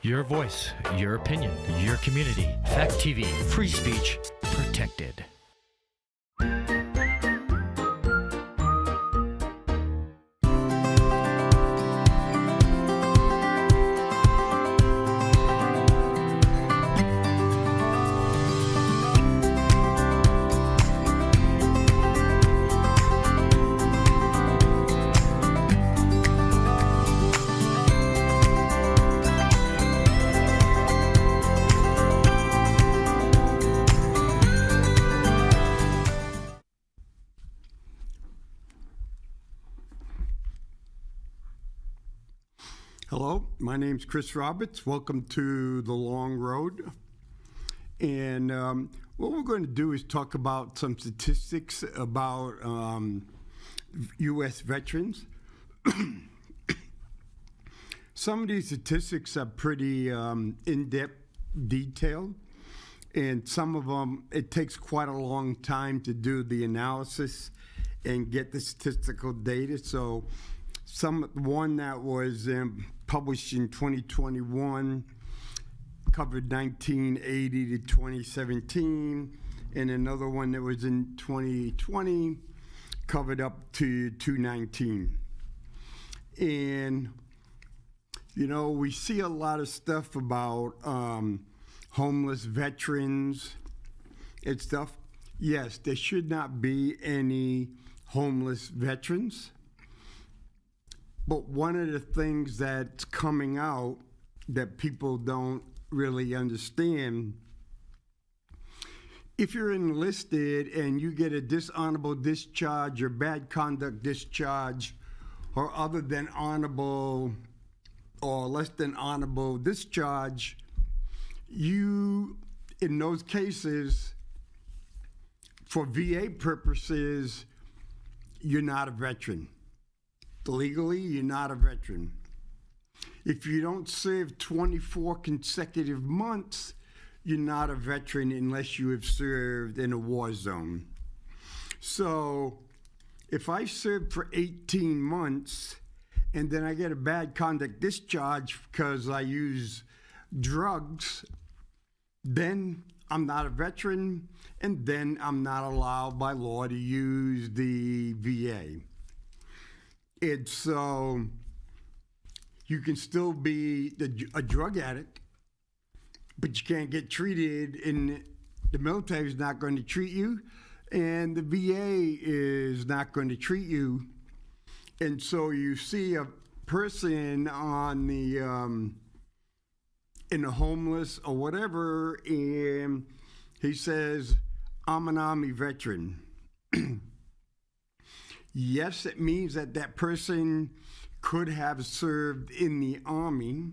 Your voice, your opinion, your community. Fact TV, free speech protected. Hello, my name's Kris Roberts. Welcome to The Long Road. And what we're going to do is talk about some statistics about U.S. veterans. Some of these statistics are pretty in-depth detail, and some of them, it takes quite a long time to do the analysis and get the statistical data. So one that was published in 2021 covered 1980 to 2017, and another one that was in 2020 covered up to 2019. And you know, we see a lot of stuff about homeless veterans and stuff. Yes, there should not be any homeless veterans. But one of the things that's coming out that people don't really understand, if you're enlisted and you get a dishonorable discharge or bad conduct discharge or other than honorable or less than honorable discharge, you, in those cases, for VA purposes, you're not a veteran. Legally, you're not a veteran. If you don't serve 24 consecutive months, you're not a veteran unless you have served in a war zone. So if I served for 18 months and then I get a bad conduct discharge because I use drugs, then I'm not a veteran, and then I'm not allowed by law to use the VA. And so you can still be a drug addict, but you can't get treated, and the military is not going to treat you, and the VA is not going to treat you. And so you see a person on the in the homeless or whatever, and he says, "I'm an Army veteran." Yes, it means that that person could have served in the Army,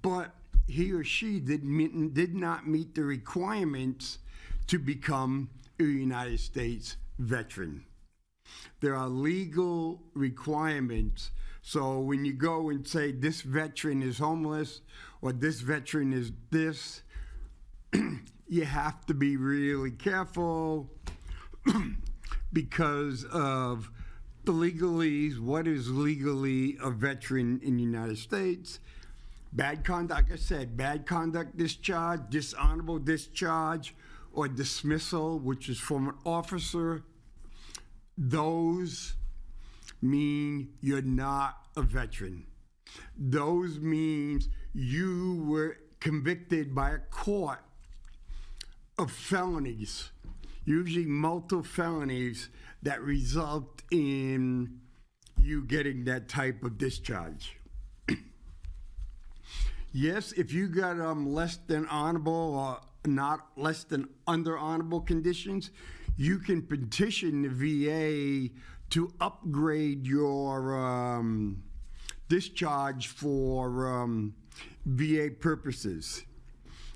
but he or she did not meet the requirements to become a United States veteran. There are legal requirements. So when you go and say this veteran is homeless or this veteran is this, you have to be really careful because of the legalese. What is legally a veteran in the United States? Bad conduct, like I said, bad conduct discharge, dishonorable discharge, or dismissal, which is from an officer. Those mean you're not a veteran. Those means you were convicted by a court of felonies, usually multiple felonies that result in you getting that type of discharge. Yes, if you got less than honorable or not less than under honorable conditions, you can petition the VA to upgrade your discharge for VA purposes.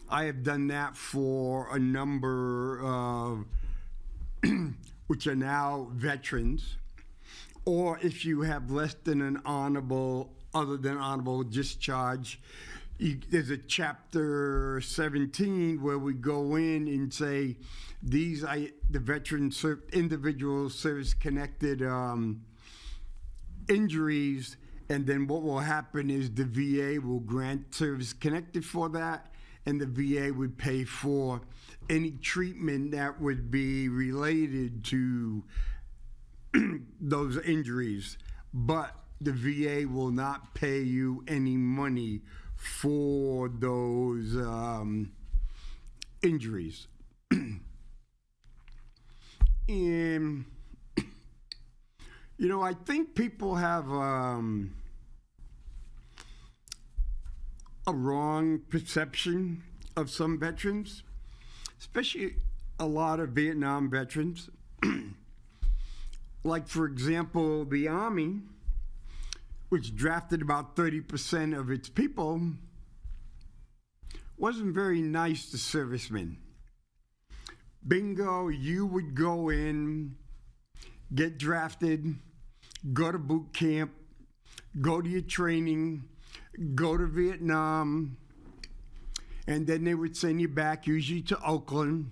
I have done that for a number of which are now veterans. Or if you have less than an honorable, other than honorable discharge, there's a chapter 17 where we go in and say these are the veteran individual service-connected injuries, And then what will happen is the VA will grant service connected for that, and the VA would pay for any treatment that would be related to those injuries. But the VA will not pay you any money for those injuries. And I think people have a wrong perception of some veterans, especially a lot of Vietnam veterans. Like, for example, the Army, which drafted about 30% of its people, wasn't very nice to servicemen. Bingo, you would go in, get drafted, go to boot camp, go to your training, go to Vietnam, and then they would send you back, usually to Oakland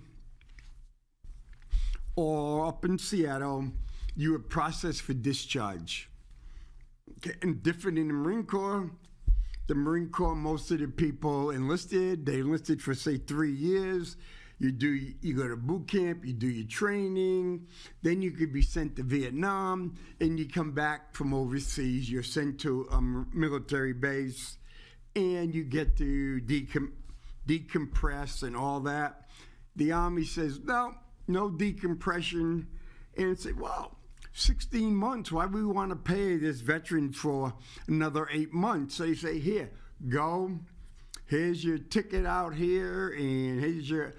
or up in Seattle. You were processed for discharge. Okay, and different in the Marine Corps. The Marine Corps, most of the people enlisted, they enlisted for, say, 3 years. You go to boot camp, you do your training, then you could be sent to Vietnam, and you come back from overseas, you're sent to a military base, and you get to decompress and all that. The Army says, no decompression, and it's like, well, 16 months, why do we want to pay this veteran for another 8 months? So they say, here, go, here's your ticket out here, and here's your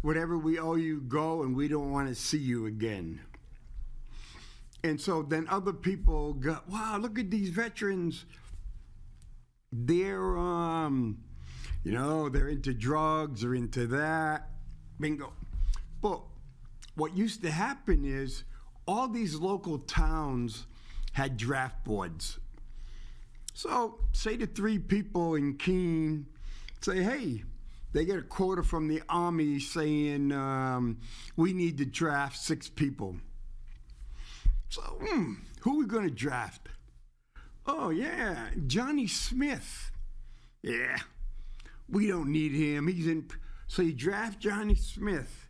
whatever we owe you, go, and we don't want to see you again. And so then other people go, wow, look at these veterans. They're, they're into drugs or into that. Bingo. But what used to happen is all these local towns had draft boards. So say the 3 people in Keene say, hey, they get a quota from the Army saying we need to draft 6 people. So who are we going to draft? Oh, yeah, Johnny Smith. Yeah, we don't need him. So you draft Johnny Smith.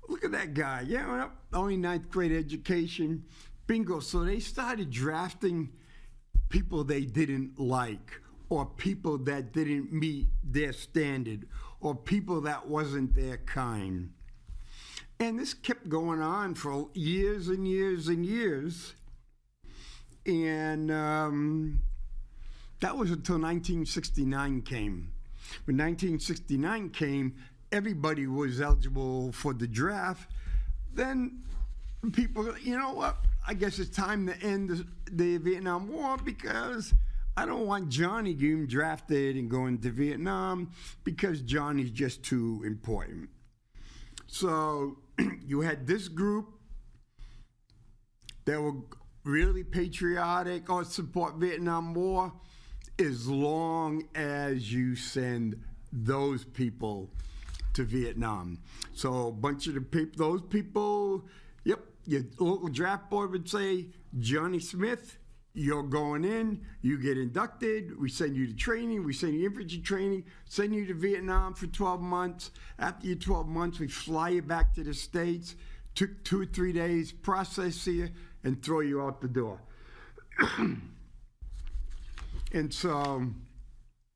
Look at that guy. Yeah, well, only 9th grade education. Bingo. So they started drafting people they didn't like, or people that didn't meet their standard, or people that wasn't their kind. And this kept going on for years and years and years. And that was until 1969 came. When 1969 came, everybody was eligible for the draft. Then people, you know what? I guess it's time to end the Vietnam War, because I don't want Johnny getting drafted and going to Vietnam, because Johnny's just too important. So you had this group that were really patriotic or support Vietnam War, as long as you send those people to Vietnam. So a bunch of those people, yep, your local draft board would say, Johnny Smith, you're going in, you get inducted, we send you to training, we send you infantry training, send you to Vietnam for 12 months. After your 12 months, we fly you back to the States, took 2 or 3 days, process you, and throw you out the door. And so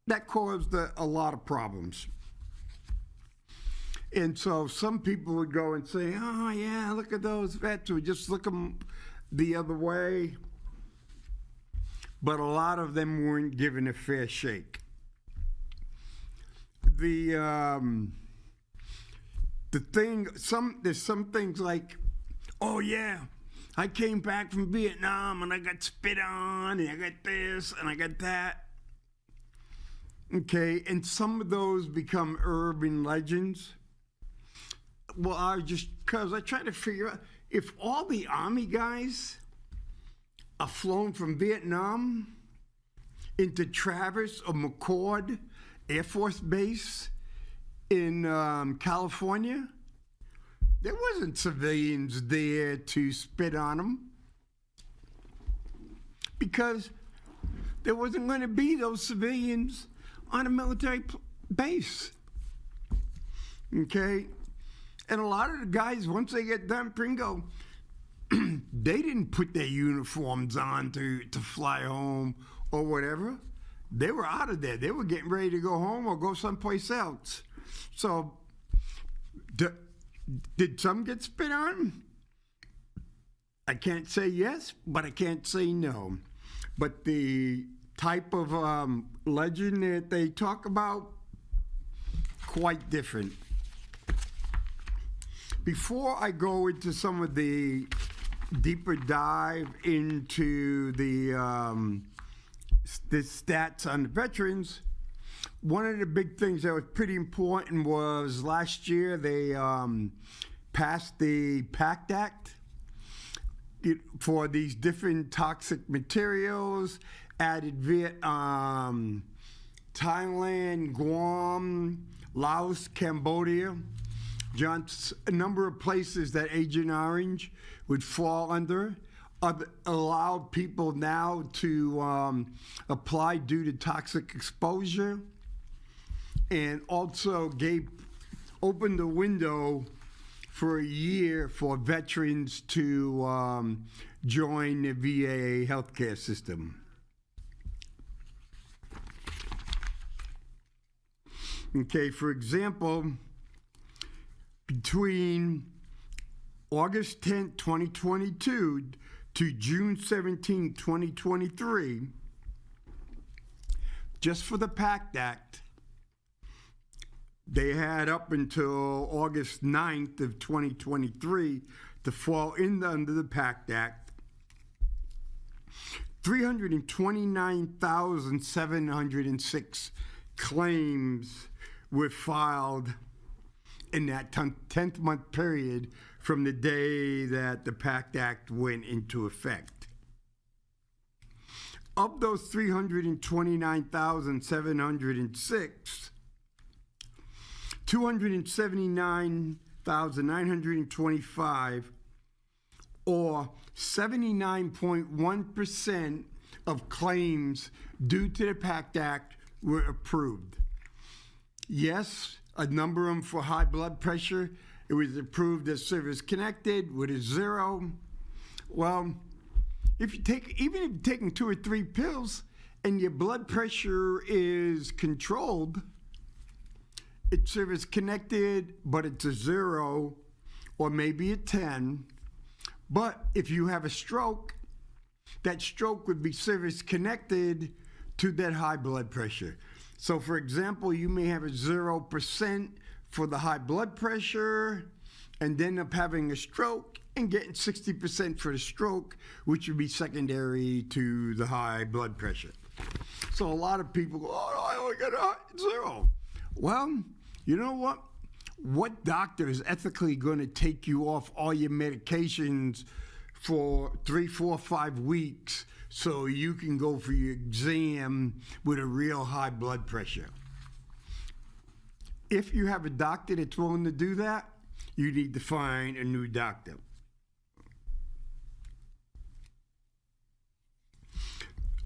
that caused a lot of problems. And so some people would go and say, oh yeah, look at those vets, we just look them the other way. But a lot of them weren't given a fair shake. There's some things like, oh yeah, I came back from Vietnam and I got spit on and I got this and I got that. Okay, and some of those become urban legends. Well, because I try to figure out, if all the Army guys are flown from Vietnam into Travis or McCord Air Force Base in California, there wasn't civilians there to spit on them, because there wasn't going to be those civilians on a military base. Okay? And a lot of the guys, once they get done Pringo, they didn't put their uniforms on to fly home or whatever. They were out of there. They were getting ready to go home or go someplace else. So, did some get spit on? I can't say yes, but I can't say no. But the type of legend that they talk about, quite different. Before I go into some of the deeper dive into the stats on the veterans, one of the big things that was pretty important was last year they passed the PACT Act for these different toxic materials, added Vietnam, Thailand, Guam, Laos, Cambodia. A number of places that Agent Orange would fall under, allowed people now to apply due to toxic exposure, and also opened the window for a year for veterans to join the VA healthcare system. Okay, for example, between August 10, 2022 to June 17, 2023, just for the PACT Act, they had up until August 9th of 2023 to fall under the PACT Act, 329,706 claims were filed in that 10th month period from the day that the PACT Act went into effect. Of those 329,706, 279,925, or 79.1% of claims due to the PACT Act were approved. Yes, a number of them for high blood pressure, it was approved as service-connected with a 0. Well, even if you're taking 2 or 3 pills and your blood pressure is controlled, it's service-connected, but it's a 0 or maybe a 10. But if you have a stroke, that stroke would be service-connected to that high blood pressure. So, for example, you may have a 0% for the high blood pressure and then up having a stroke and getting 60% for the stroke, which would be secondary to the high blood pressure. So a lot of people go, oh, I only got a 0. Well, you know what? What doctor is ethically going to take you off all your medications for 3, 4, 5 weeks so you can go for your exam with a real high blood pressure? If you have a doctor that's willing to do that, you need to find a new doctor.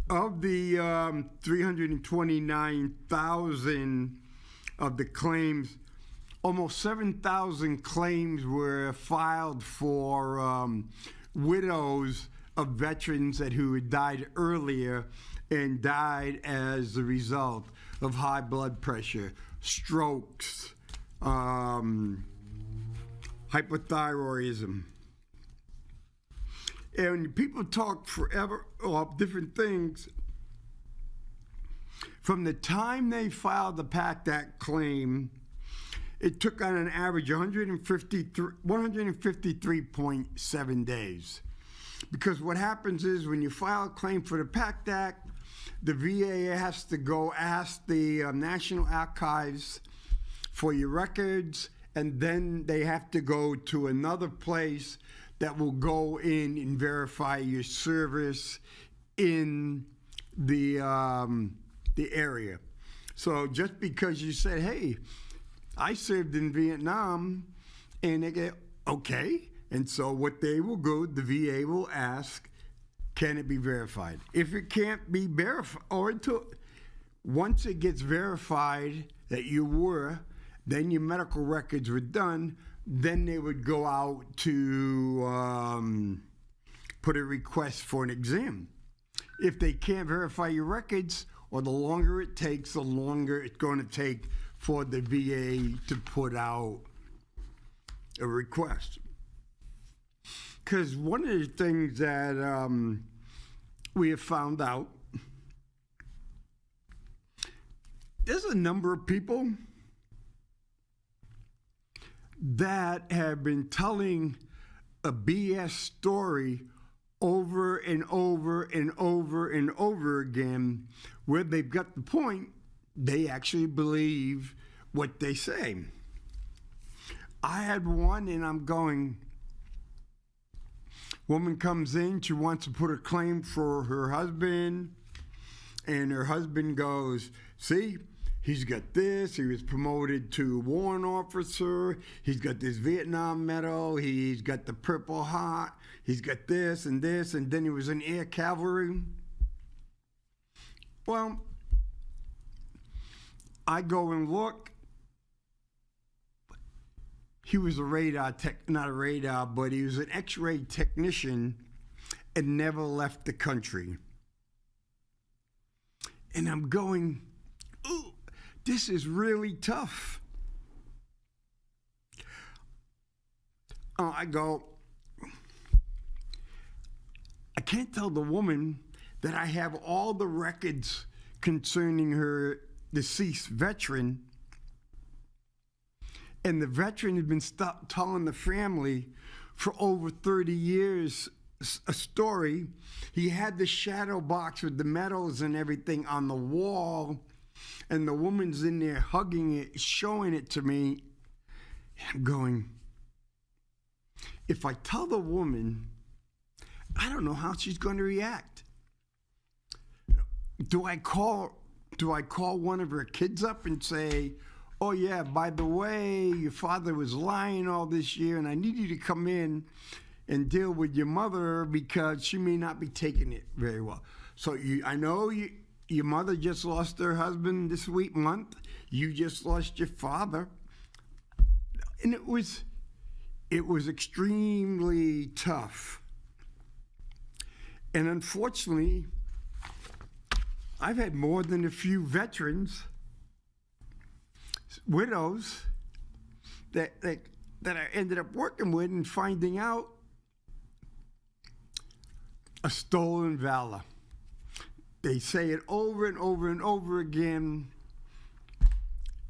Of the 329,000 of the claims, almost 7,000 claims were filed for widows of veterans who had died earlier and died as a result of high blood pressure, strokes, hypothyroidism. And people talk forever of different things. From the time they filed the PACT Act claim, it took on an average 153.7 days. Because what happens is when you file a claim for the PACT Act, the VA has to go ask the National Archives for your records, and then they have to go to another place that will go in and verify your service in the area. So just because you said, hey, I served in Vietnam, and they go, okay. And so what they will go, the VA will ask, can it be verified? If it can't be verified, or once it gets verified that you were, then your medical records were done, then they would go out to put a request for an exam. If they can't verify your records, or the longer it takes, the longer it's going to take for the VA to put out a request. Because one of the things that we have found out, there's a number of people that have been telling a BS story over and over and over and over again, where they've got the point, they actually believe what they say. I had one, and I'm going, woman comes in, she wants to put a claim for her husband, and her husband goes, see, he's got this, he was promoted to warrant officer, he's got this Vietnam medal, he's got the Purple Heart, he's got this, and then he was in Air Cavalry. Well, I go and look. He was a radar tech, not a radar, but he was an X-ray technician and never left the country. And I'm going, ooh, this is really tough. I go, I can't tell the woman that I have all the records concerning her deceased veteran, and the veteran had been telling the family for over 30 years a story. He had the shadow box with the medals and everything on the wall, and the woman's in there hugging it, showing it to me. I'm going, if I tell the woman, I don't know how she's going to react. Do I call one of her kids up and say, oh yeah, by the way, your father was lying all this year, and I need you to come in and deal with your mother because she may not be taking it very well. So I know your mother just lost her husband this month. You just lost your father. And it was extremely tough. And unfortunately, I've had more than a few veterans, widows, that I ended up working with and finding out a stolen valor. They say it over and over and over again,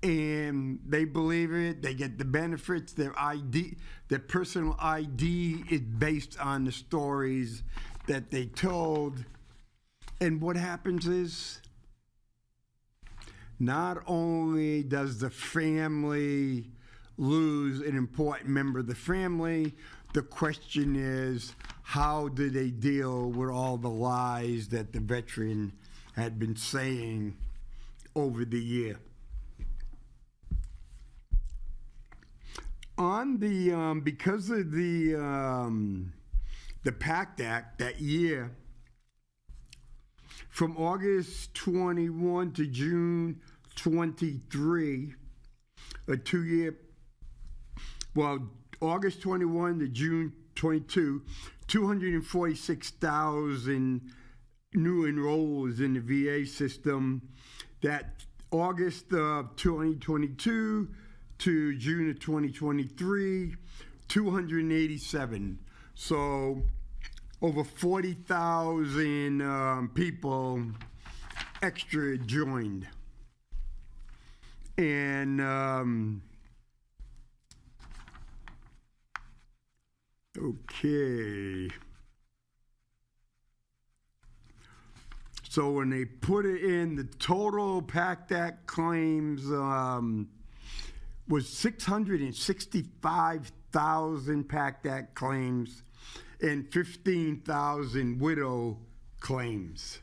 and they believe it. They get the benefits. Their personal ID is based on the stories that they told. And what happens is, not only does the family lose an important member of the family, the question is, how do they deal with all the lies that the veteran had been saying over the year? Because of the PACT Act that year, from August 21 to June 23, a 2-year, August 21 to June 22, 246,000 new enrolls in the VA system. That August of 2022 to June of 2023, 287. So over 40,000 people extra joined. And okay. So when they put it in, the total PACT Act claims was 665,000 PACT Act claims and 15,000 widow claims.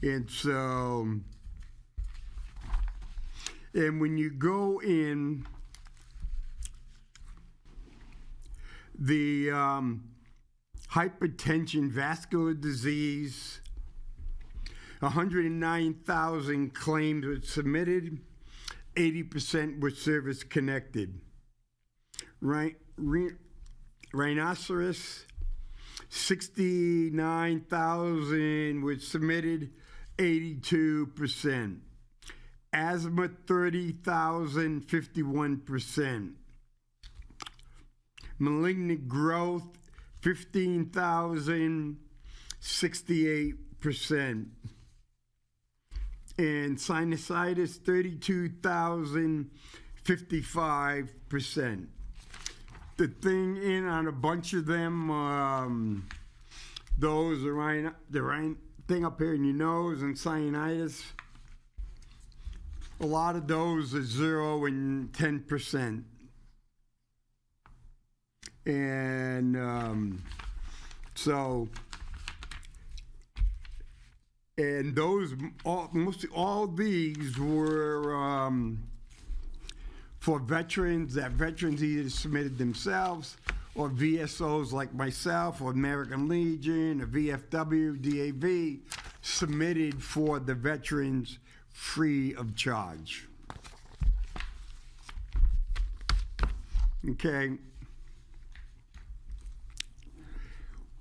And so, and when you go in, hypertension, vascular disease. 109,000 claims were submitted. 80% were service connected. Rhinoceros, 69,000 were submitted, 82%. Asthma, 30,000, 51%. Malignant growth, 15,000, 68%. And sinusitis, 32,000, 55%. The thing in on a bunch of them, those are the thing up here in your nose and sinusitis. A lot of those are 0 and 10%. And and those, mostly all these were for veterans, that veterans either submitted themselves or VSOs like myself or American Legion or VFW, DAV submitted for the veterans free of charge. Okay.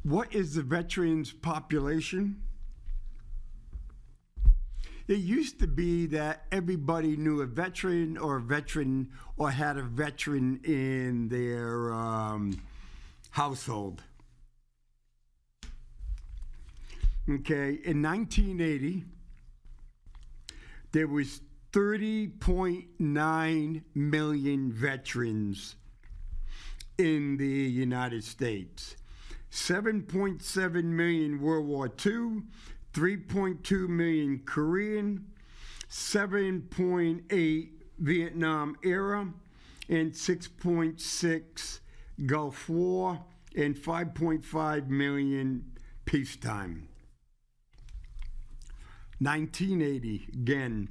What is the veterans population? It used to be that everybody knew a veteran or had a veteran in their household. Okay, in 1980, there was 30.9 million veterans in the United States. 7.7 million World War II, 3.2 million Korean, 7.8 Vietnam era, and 6.6 Gulf War, and 5.5 million peacetime. 1980, again,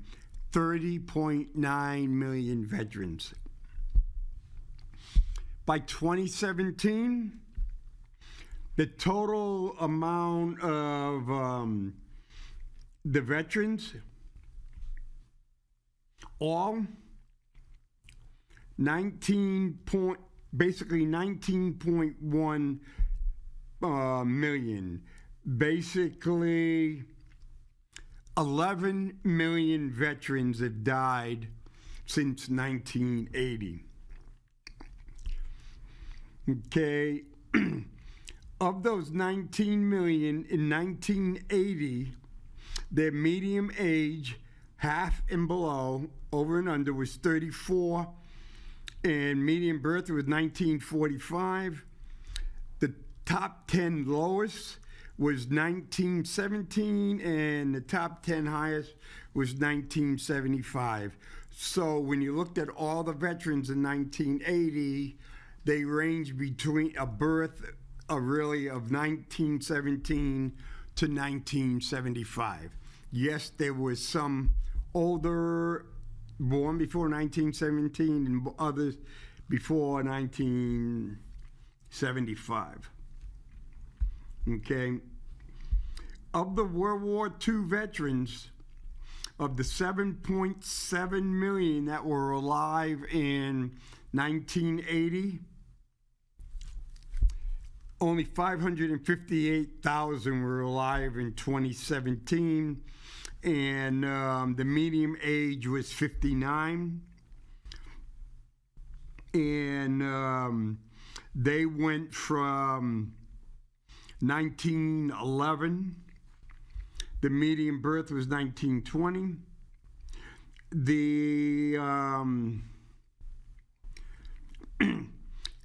30.9 million veterans. By 2017, the total amount of the veterans, all basically 19.1 million. Basically, 11 million veterans have died since 1980. Okay. Of those 19 million in 1980, their median age, half and below, over and under, was 34, and median birth was 1945. The top 10 lowest was 1917, and the top 10 highest was 1975. So when you looked at all the veterans in 1980, they ranged between a birth really of 1917 to 1975. Yes, there was some older born before 1917 and others before 1975. Okay. Of the World War II veterans, of the 7.7 million that were alive in 1980, only 558,000 were alive in 2017, and the median age was 59. And they went from 1911, the median birth was 1920. The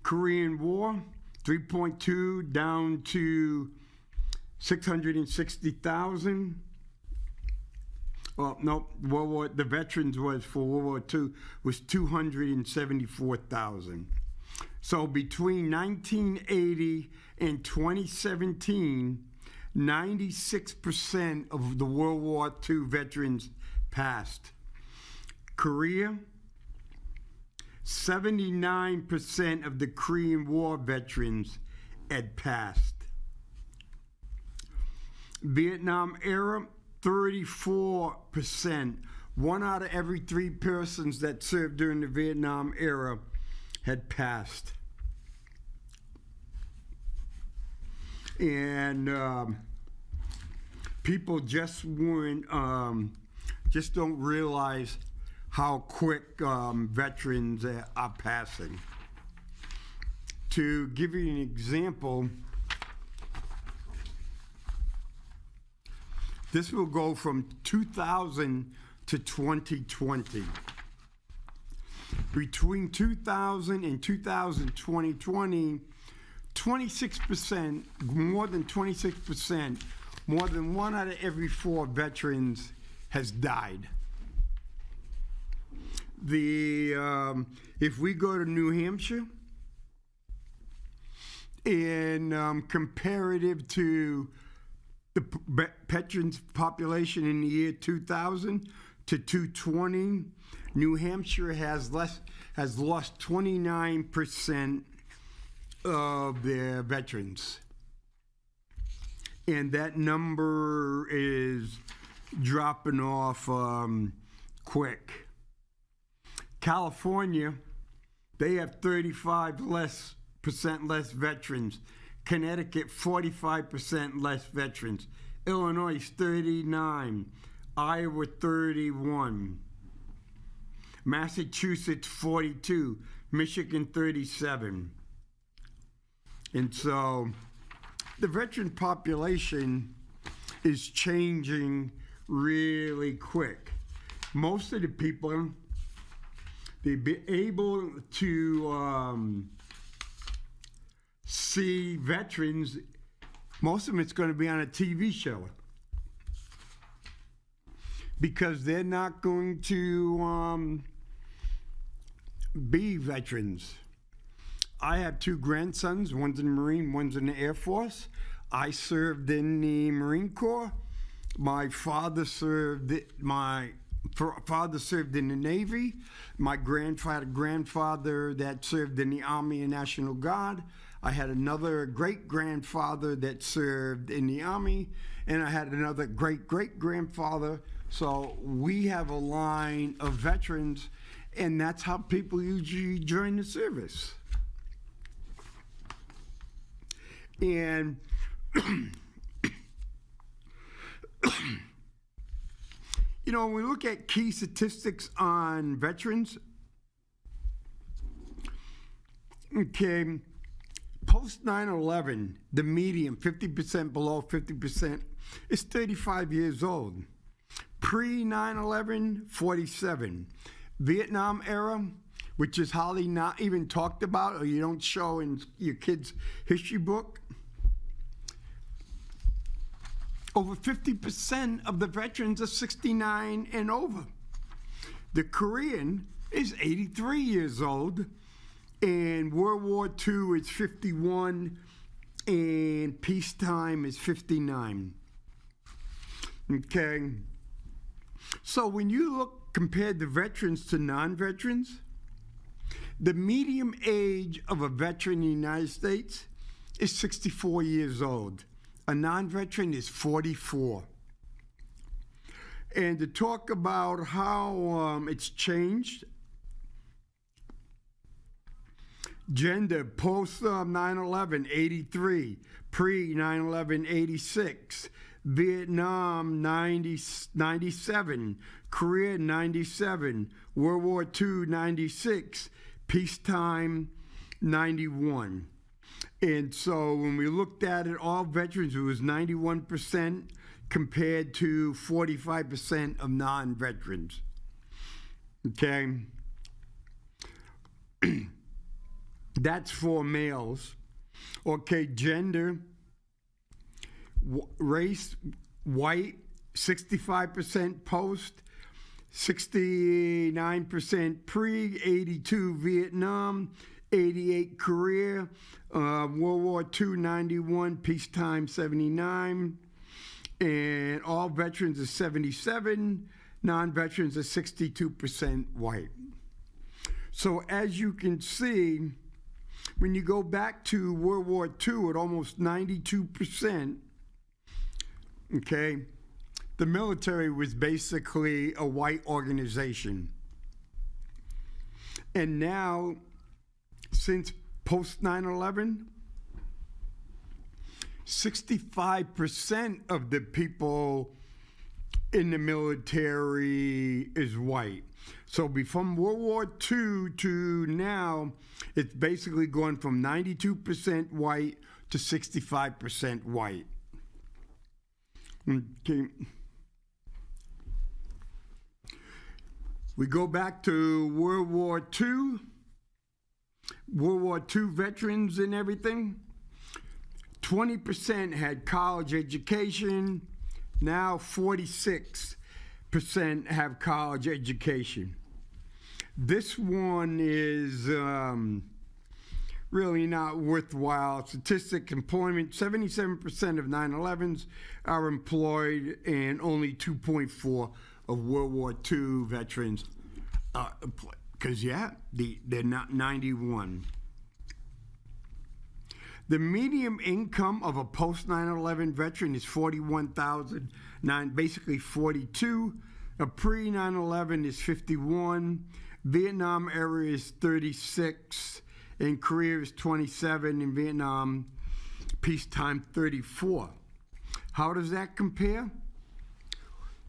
Korean War, 3.2 down to 660,000. Well, no, the veterans was for World War II was 274,000. So between 1980 and 2017, 96% of the World War II veterans passed. Korea, 79% of the Korean War veterans had passed. Vietnam era, 34%. 1 out of every 3 persons that served during the Vietnam era had passed. And people just weren't, just don't realize how quick veterans are passing. To give you an example, this will go from 2000 to 2020. Between 2000 and 2020, 26%, more than 26%, more than 1 out of every 4 veterans has died. If we go to New Hampshire, and comparative to the veterans population in the year 2000 to 2020, New Hampshire has lost 29% of their veterans. And that number is dropping off quick. California, they have 35% less veterans. Connecticut, 45% less veterans. Illinois, 39. Iowa, 31. Massachusetts, 42. Michigan, 37. And so the veteran population is changing really quick. Most of the people, they'd be able to see veterans. Most of them, it's going to be on a TV show because they're not going to be veterans. I have 2 grandsons. One's in the Marine, one's in the Air Force. I served in the Marine Corps. My father served in the Navy. My grandfather that served in the Army and National Guard. I had another great-grandfather that served in the Army, and I had another great-great-grandfather. So we have a line of veterans, and that's how people usually join the service. And you know, when we look at key statistics on veterans, okay, post 9/11, the median, 50% below 50%, is 35 years old. Pre 9/11, 47. Vietnam era, which is hardly not even talked about, or you don't show in your kid's history book. Over 50% of the veterans are 69 and over. The Korean is 83 years old, and World War II is 51, and peacetime is 59. Okay? So when you compare the veterans to non-veterans, the median age of a veteran in the United States is 64 years old. A non-veteran is 44. And to talk about how it's changed, gender post 9/11, 83, pre 9/11, 86, Vietnam 97, Korea 97, World War II 96, peacetime 91. And so when we looked at it, all veterans, it was 91% compared to 45% of non-veterans. Okay? That's for males. Okay, gender, race, white, 65% post, 69% pre, 82 Vietnam, 88 Korea, World War II 91, peacetime 79, and all veterans are 77, non-veterans are 62% white. So as you can see, when you go back to World War II at almost 92%, okay? The military was basically a white organization. And now, since post 9/11, 65% of the people in the military is white. So from World War II to now, it's basically gone from 92% white to 65% white. Okay. We go back to World War II. World War II veterans and everything. 20% had college education. Now 46% have college education. This one is really not worthwhile. Statistic employment, 77% of 9/11s are employed, and only 2.4 of World War II veterans are employed. Because, they're not 91. The median income of a post 9/11 veteran is $41,009, basically 42. A pre 9/11 is 51. Vietnam era is 36. And Korea is 27. In Vietnam, peacetime 34. How does that compare?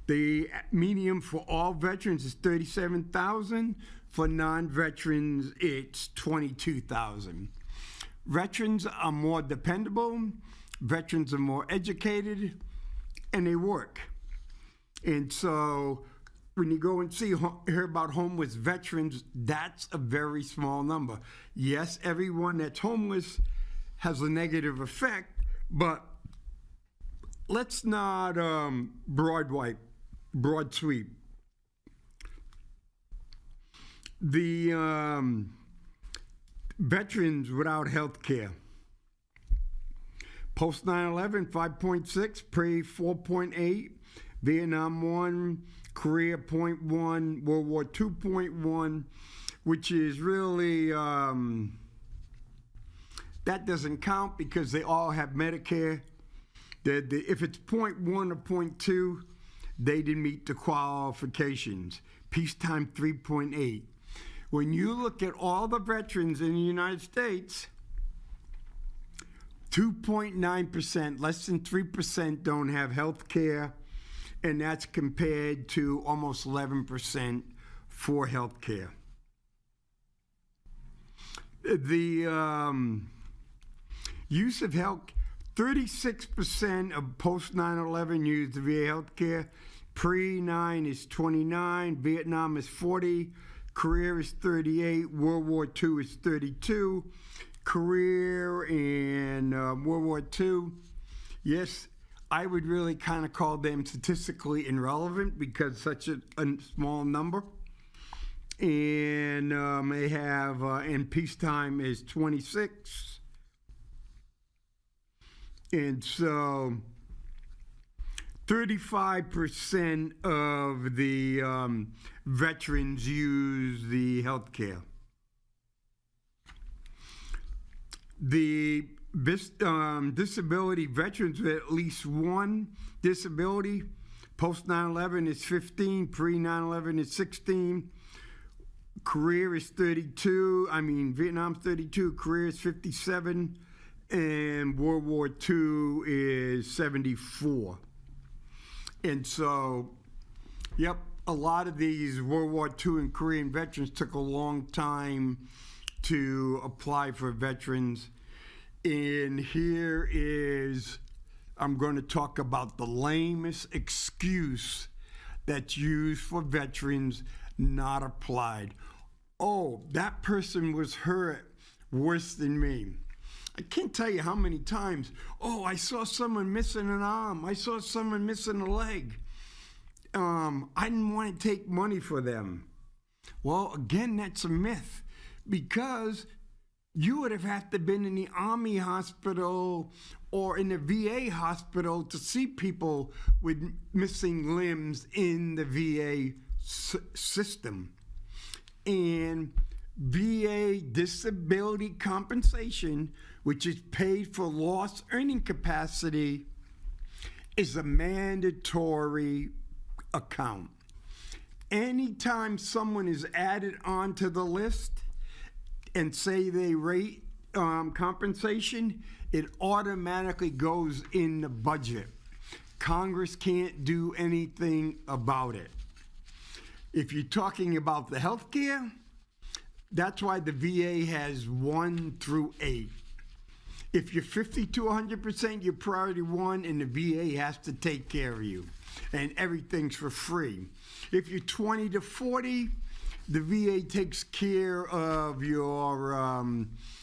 The median for all veterans is 37,000. For non-veterans, it's 22,000. Veterans are more dependable, veterans are more educated, and they work. And so when you go and hear about homeless veterans, that's a very small number. Yes, everyone that's homeless has a negative effect, but let's not broad sweep. The veterans without health care. Post 9/11, 5.6, pre 4.8, Vietnam 1, Korea 0.1, World War 2.1, which is really, that doesn't count because they all have Medicare. If it's 0.1 or 0.2, they didn't meet the qualifications. Peacetime 3.8. When you look at all the veterans in the United States, 2.9%, less than 3% don't have health care, and that's compared to almost 11% for health care. The use of health, 36% of post 9/11 used the VA health care. Pre-9 is 29, Vietnam is 40, Korea is 38, World War II is 32. Korea and World War II, yes, I would really kind of call them statistically irrelevant because such a small number. And they have, and peacetime is 26. And so 35% of the veterans use the health care. The disability veterans with at least one disability, post 9/11 is 15, pre 9/11 is 16, Korea is 32, Vietnam's 32, Korea is 57, and World War II is 74. And so, yep, a lot of these World War II and Korean veterans took a long time to apply for veterans. And here is, I'm going to talk about the lamest excuse that's used for veterans not applied. Oh, that person was hurt worse than me. I can't tell you how many times, oh, I saw someone missing an arm. I saw someone missing a leg. I didn't want to take money for them. Well, again, that's a myth because you would have had to been in the Army hospital or in the VA hospital to see people with missing limbs in the VA system. And VA disability compensation, which is paid for lost earning capacity, is a mandatory account. Anytime someone is added onto the list and say they rate compensation, it automatically goes in the budget. Congress can't do anything about it. If you're talking about the health care, that's why the VA has 1 through 8. If you're 50 to 100%, you're priority 1, and the VA has to take care of you, and everything's for free. If you're 20 to 40, the VA takes care of your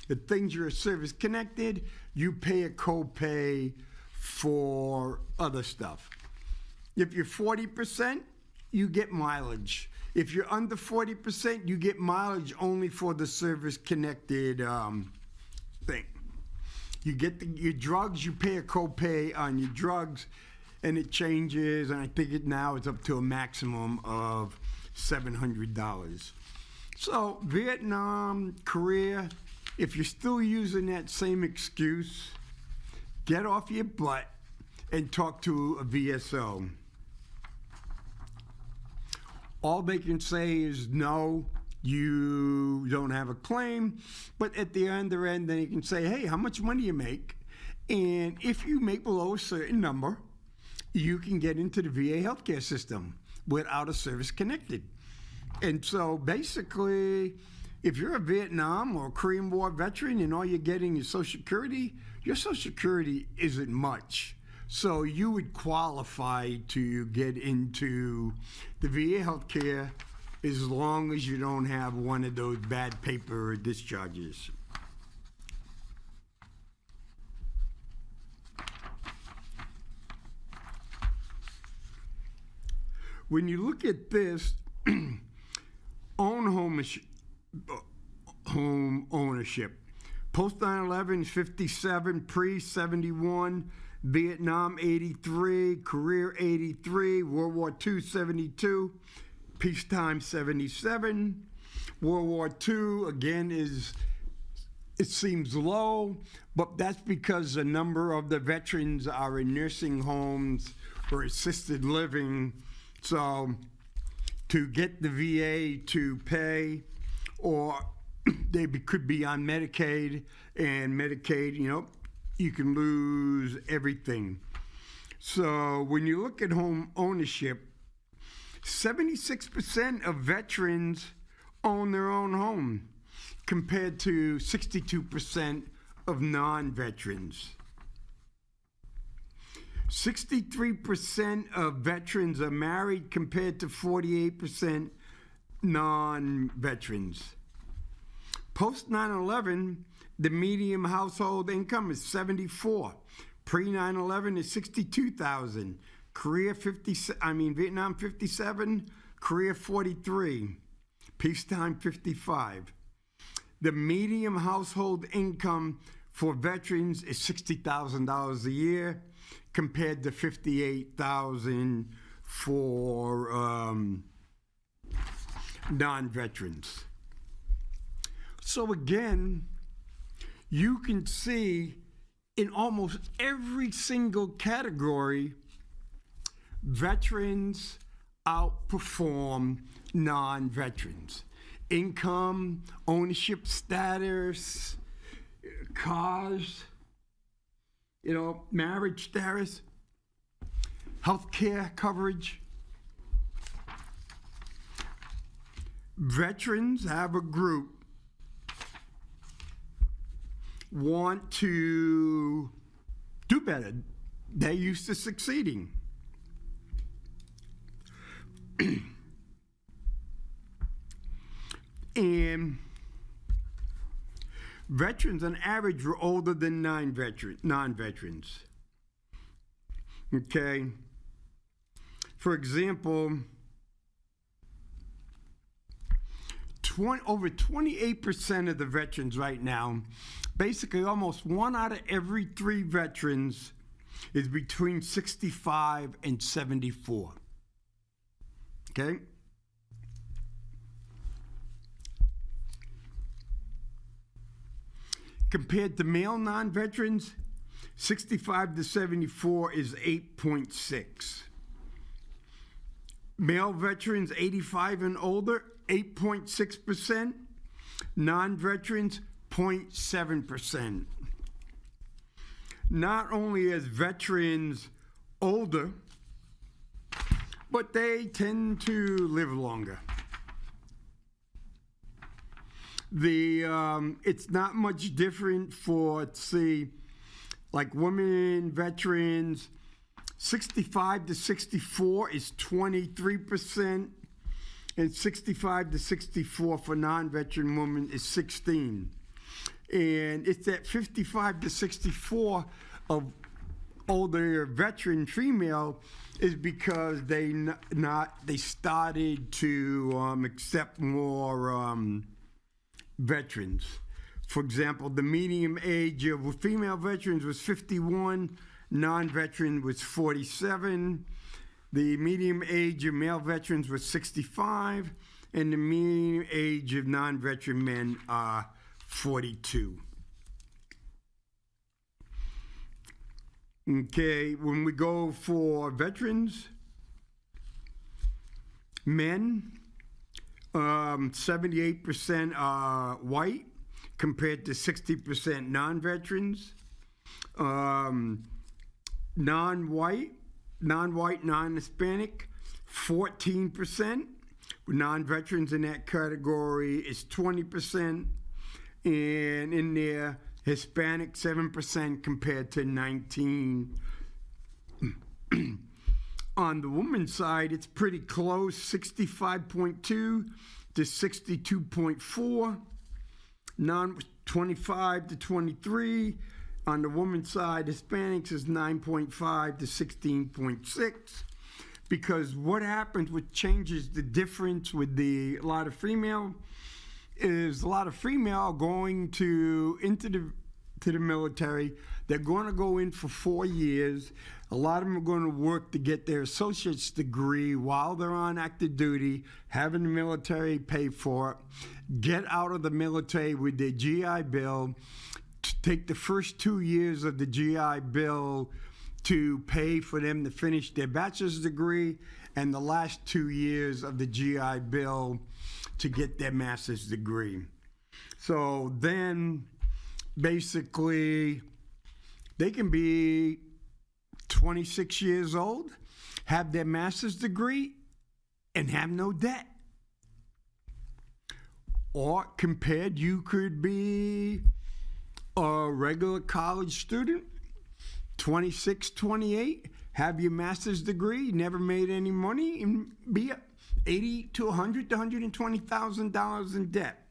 the things you're service connected. You pay a copay for other stuff. If you're 40%, you get mileage. If you're under 40%, you get mileage only for the service connected thing. You get your drugs, you pay a copay on your drugs, and it changes, and I think now it's up to a maximum of $700. So Vietnam, Korea, if you're still using that same excuse, get off your butt and talk to a VSO. All they can say is no, you don't have a claim, but at the other end, then you can say, hey, how much money you make? And if you make below a certain number, you can get into the VA healthcare system without a service connected. And so basically, if you're a Vietnam or Korean War veteran and all you're getting is Social Security, your Social Security isn't much. So you would qualify to get into the VA healthcare as long as you don't have one of those bad paper discharges. When you look at this, home ownership, post 9/11 57, pre 71, Vietnam 83, Korea 83, World War II 72, peacetime 77, World War II again it seems low, but that's because a number of the veterans are in nursing homes or assisted living. So to get the VA to pay, or they could be on Medicaid, and Medicaid, you can lose everything. So when you look at home ownership, 76% of veterans own their own home, compared to 62% of non-veterans. 63% of veterans are married, compared to 48% non-veterans. Post 9/11, the median household income is 74. Pre 9/11 is 62,000. Vietnam 57, Korea 43, peacetime 55. The median household income for veterans is $60,000 a year, compared to $58,000 for non-veterans. So again, you can see in almost every single category, veterans outperform non-veterans. Income, ownership status, cars, marriage status, healthcare coverage. Veterans have a group want to do better. They're used to succeeding. And veterans on average were older than non-veterans. Okay? For example, over 28% of the veterans right now, basically almost 1 out of every 3 veterans is between 65 and 74. Okay? Compared to male non-veterans, 65 to 74 is 8.6. Male veterans 85 and older, 8.6%. Non-veterans, 0.7%. Not only is veterans older, but they tend to live longer. It's not much different for, let's see, like women veterans, 65 to 64 is 23%, and 65 to 64 for non-veteran women is 16. And it's that 55 to 64 of older veteran female is because they started to accept more veterans. For example, the median age of female veterans was 51, non-veteran was 47. The median age of male veterans was 65, and the median age of non-veteran men are 42. Okay, when we go for veterans, men, 78% are white compared to 60% non-veterans. Non-white, non-Hispanic, 14%. Non-veterans in that category is 20%. And in there, Hispanic, 7% compared to 19%. On the woman's side, it's pretty close, 65.2 to 62.4. Non-25 to 23. On the woman's side, Hispanics is 9.5 to 16.6. Because what happens, what changes the difference with a lot of female is a lot of female going into the military. They're going to go in for 4 years. A lot of them are going to work to get their associate's degree while they're on active duty, having the military pay for it, get out of the military with their GI Bill, to take the first 2 years of the GI Bill to pay for them to finish their bachelor's degree, and the last 2 years of the GI Bill to get their master's degree. So then, basically, they can be 26 years old, have their master's degree, and have no debt. Or compared, you could be a regular college student, 26, 28, have your master's degree, never made any money, and be $80 to $100 to $120,000 in debt.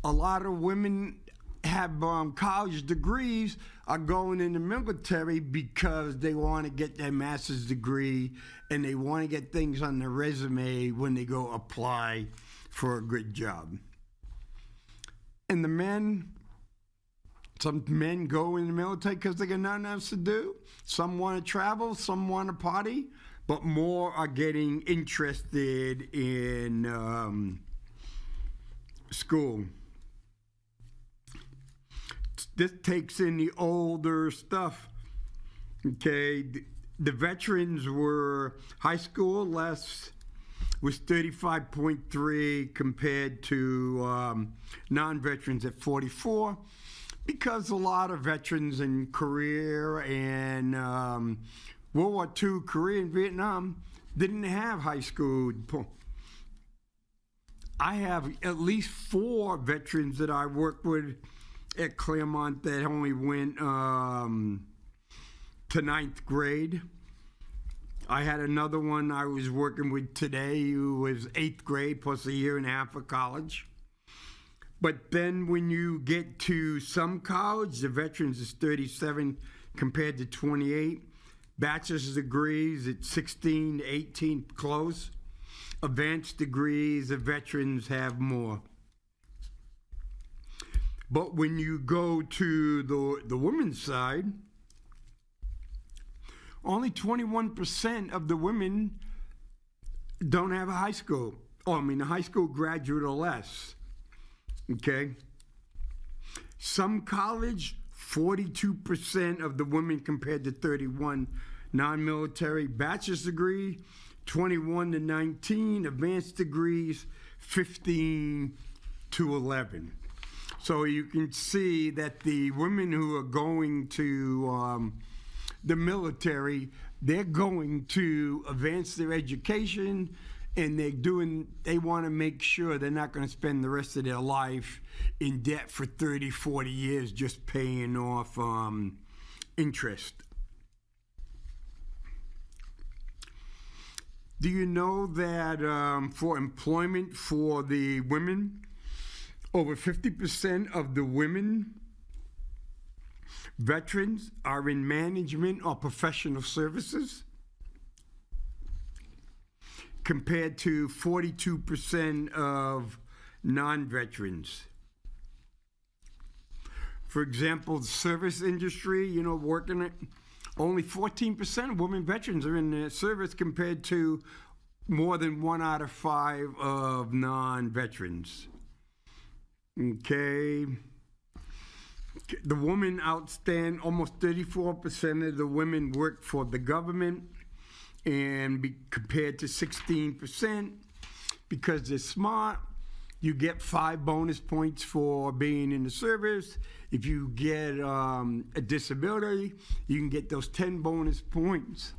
A lot of women have college degrees, are going in the military because they want to get their master's degree and they want to get things on their resume when they go apply for a good job. And the men, some men go in the military because they got nothing else to do. Some want to travel, some want to party, but more are getting interested in school. This takes in the older stuff. Okay, the veterans were high school less was 35.3 compared to non-veterans at 44, because a lot of veterans in Korea and World War II, Korea and Vietnam didn't have high school. I have at least 4 veterans that I worked with at Claremont that only went to 9th grade. I had another one I was working with today who was 8th grade plus a year and a half of college. But then when you get to some college, the veterans is 37 compared to 28. Bachelor's degrees at 16 to 18, close. Advanced degrees, the veterans have more. But when you go to the women's side, only 21% of the women don't have a high school. A high school graduate or less. Okay? Some college, 42% of the women compared to 31. Non-military bachelor's degree, 21 to 19. Advanced degrees, 15 to 11. So you can see that the women who are going to the military, they're going to advance their education, and they want to make sure they're not going to spend the rest of their life in debt for 30, 40 years just paying off interest. Do you know that for employment for the women, over 50% of the women veterans are in management or professional services, compared to 42% of non-veterans? For example, the service industry, working at only 14% of women veterans are in the service compared to more than 1 out of 5 of non-veterans. Okay. The women outstand, almost 34% of the women work for the government, and compared to 16%, because they're smart. You get 5 bonus points for being in the service. If you get a disability, you can get those 10 bonus points.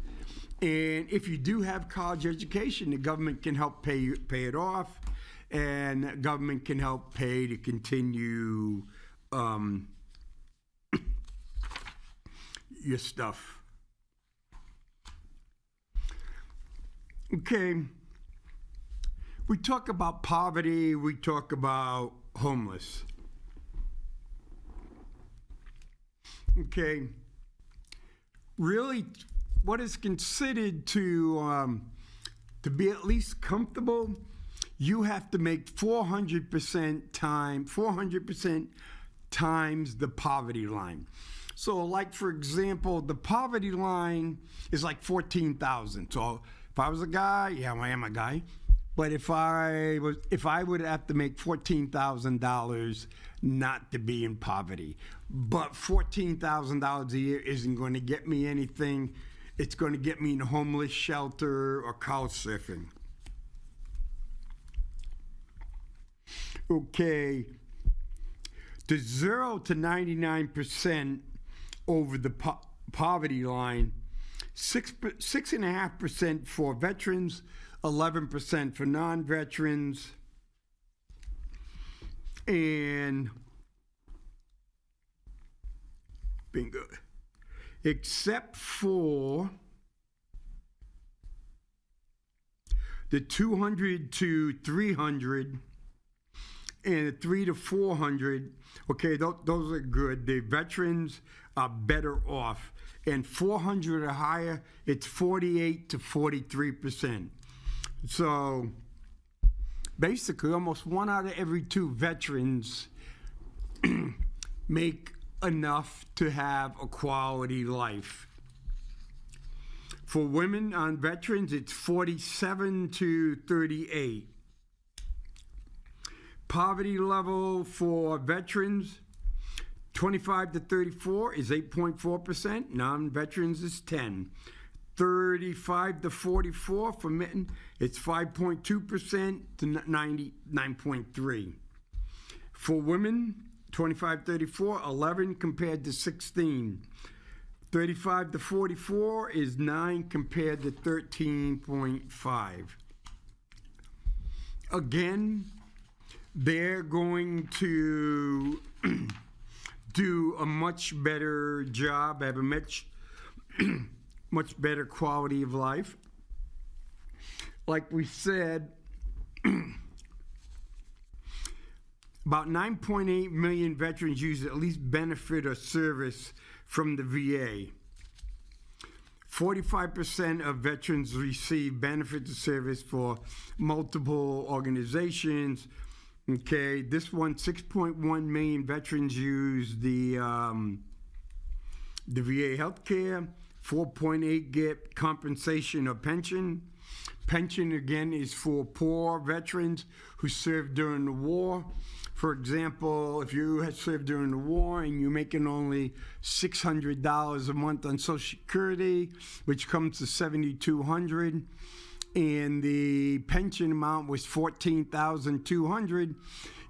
And if you do have college education, the government can help pay it off, and the government can help pay to continue your stuff. Okay. We talk about poverty, we talk about homeless. Okay. Really, what is considered to be at least comfortable, you have to make 400% times the poverty line. So, like, for example, the poverty line is like 14,000. So if I was a guy, yeah, I am a guy. But if I would have to make $14,000 not to be in poverty, but $14,000 a year isn't going to get me anything. It's going to get me in a homeless shelter or couch surfing. Okay, the 0 to 99% over the poverty line, 6.5% for veterans, 11% for non-veterans, and bingo, except for the 200 to 300 and the 3 to 400. Okay, those are good. The veterans are better off, and 400 or higher, it's 48 to 43%. So basically, almost 1 out of every 2 veterans make enough to have a quality life. For women on veterans, it's 47 to 38. Poverty level for veterans, 25 to 34 is 8.4%. Non-veterans is 10. 35 to 44 for men, it's 5.2% to 99.3. For women, 25-34, 11 compared to 16. 35 to 44 is 9 compared to 13.5. Again, they're going to do a much better job, have a much better quality of life. Like we said, about 9.8 million veterans use at least benefit or service from the VA. 45% of veterans receive benefits or service for multiple organizations. Okay, this one, 6.1 million veterans use the VA healthcare. 4.8 get compensation or pension. Pension, again, is for poor veterans who served during the war. For example, if you had served during the war and you're making only $600 a month on Social Security, which comes to $7,200, and the pension amount was $14,200,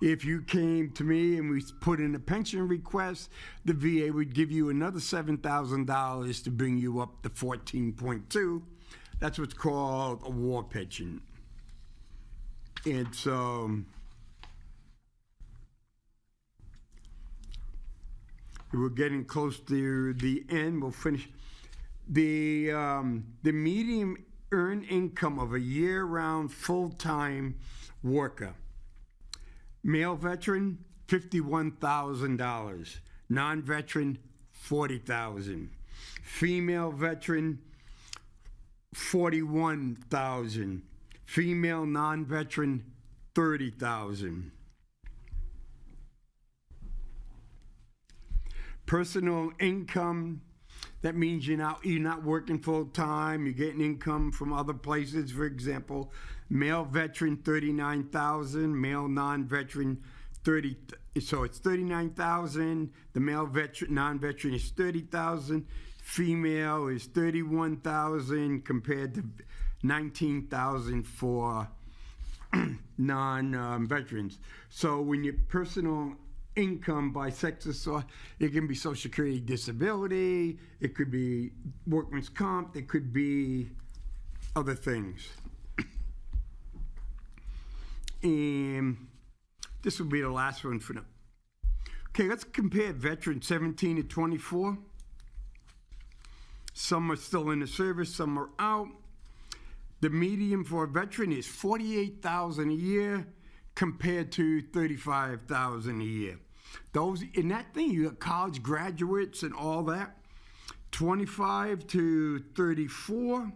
if you came to me and we put in a pension request, the VA would give you another $7,000 to bring you up to 14.2. That's what's called a war pension. And so we're getting close to the end. We'll finish. The median earned income of a year-round full-time worker. Male veteran, $51,000. Non-veteran, $40,000. Female veteran, $41,000. Female non-veteran, $30,000. Personal income, that means you're not working full time, you're getting income from other places. For example, male veteran, $39,000, male non-veteran, $30,000. So it's $39,000. The male veteran, non-veteran is $30,000. Female is $31,000 compared to $19,000 for non-veterans. So when your personal income by sex or so, it can be Social Security disability, it could be workman's comp, it could be other things. And this will be the last one for now. Okay, let's compare veterans 17 to 24. Some are still in the service, some are out. The median for a veteran is $48,000 a year compared to $35,000 a year. Those in that thing, you got college graduates and all that. 25 to 34.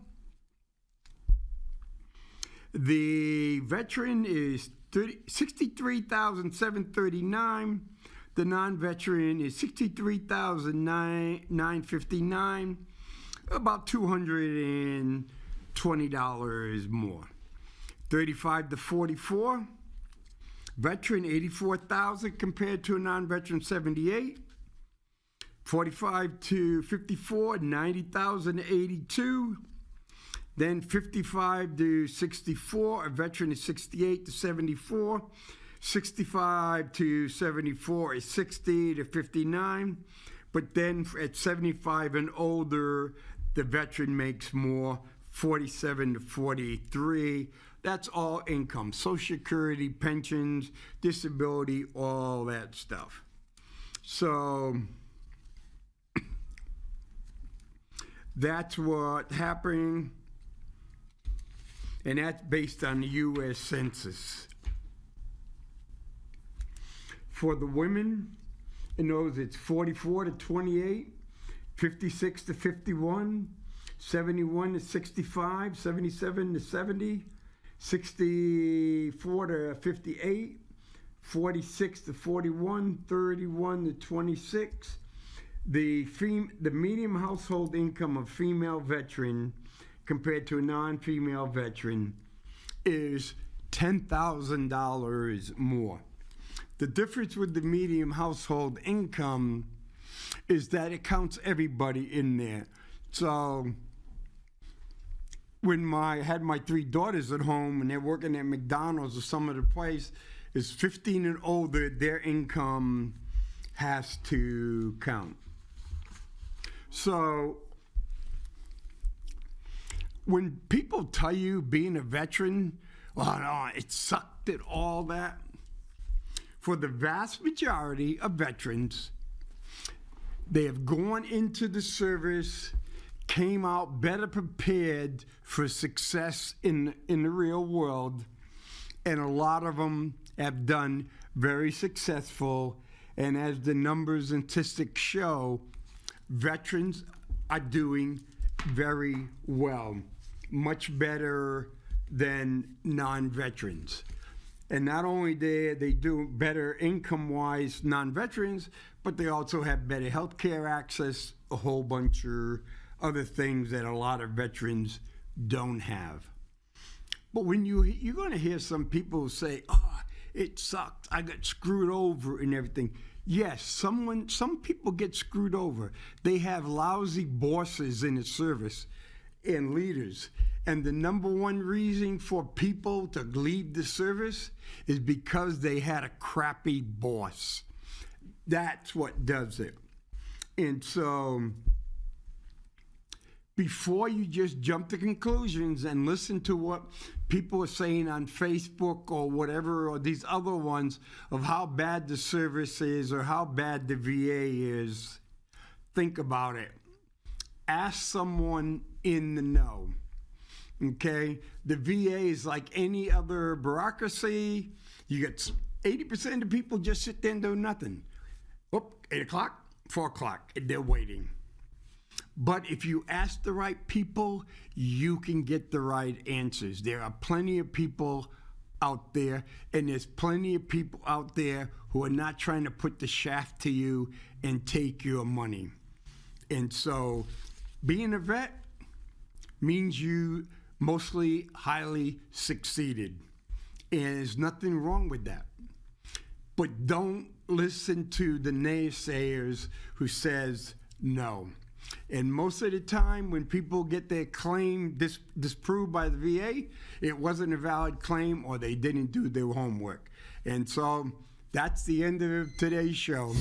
The veteran is $63,739. The non-veteran is $63,959. About $220 more. 35 to 44. Veteran, $84,000 compared to a non-veteran, $78,000. 45 to 54, $90,082. Then 55 to 64, a veteran is $68,000 to $74,000. 65 to 74 is $60,000 to $59,000. But then at 75 and older, the veteran makes more, $47,000 to $43,000. That's all income, Social Security, pensions, disability, all that stuff. So that's what happened, and that's based on the U.S. Census. For the women, in those it's 44 to 28, 56 to 51, 71 to 65, 77 to 70, 64 to 58, 46 to 41, 31 to 26. The median household income of female veteran compared to a non-female veteran is $10,000 more. The difference with the median household income is that it counts everybody in there. So when I had my 3 daughters at home and they're working at McDonald's or some other place, is 15 and older, their income has to count. So when people tell you being a veteran, oh no, it sucked at all that, for the vast majority of veterans, they have gone into the service, came out better prepared for success in the real world, and a lot of them have done very successful. And as the numbers and statistics show, veterans are doing very well, much better than non-veterans. And not only do they do better income-wise, non-veterans, but they also have better health care access, a whole bunch of other things that a lot of veterans don't have. But when you're going to hear some people say, oh, it sucked. I got screwed over and everything. Yes, some people get screwed over. They have lousy bosses in the service and leaders. And the number one reason for people to leave the service is because they had a crappy boss. That's what does it. And so before you just jump to conclusions and listen to what people are saying on Facebook or whatever, or these other ones of how bad the service is or how bad the VA is, think about it. Ask someone in the know. Okay? The VA is like any other bureaucracy. You get 80% of the people just sit there and do nothing. 8 o'clock, 4 o'clock, they're waiting. But if you ask the right people, you can get the right answers. There are plenty of people out there, and there's plenty of people out there who are not trying to put the shaft to you and take your money. And so being a vet means you mostly highly succeeded. And there's nothing wrong with that. But don't listen to the naysayers who says no. And most of the time when people get their claim disproved by the VA, it wasn't a valid claim or they didn't do their homework. And so that's the end of today's show.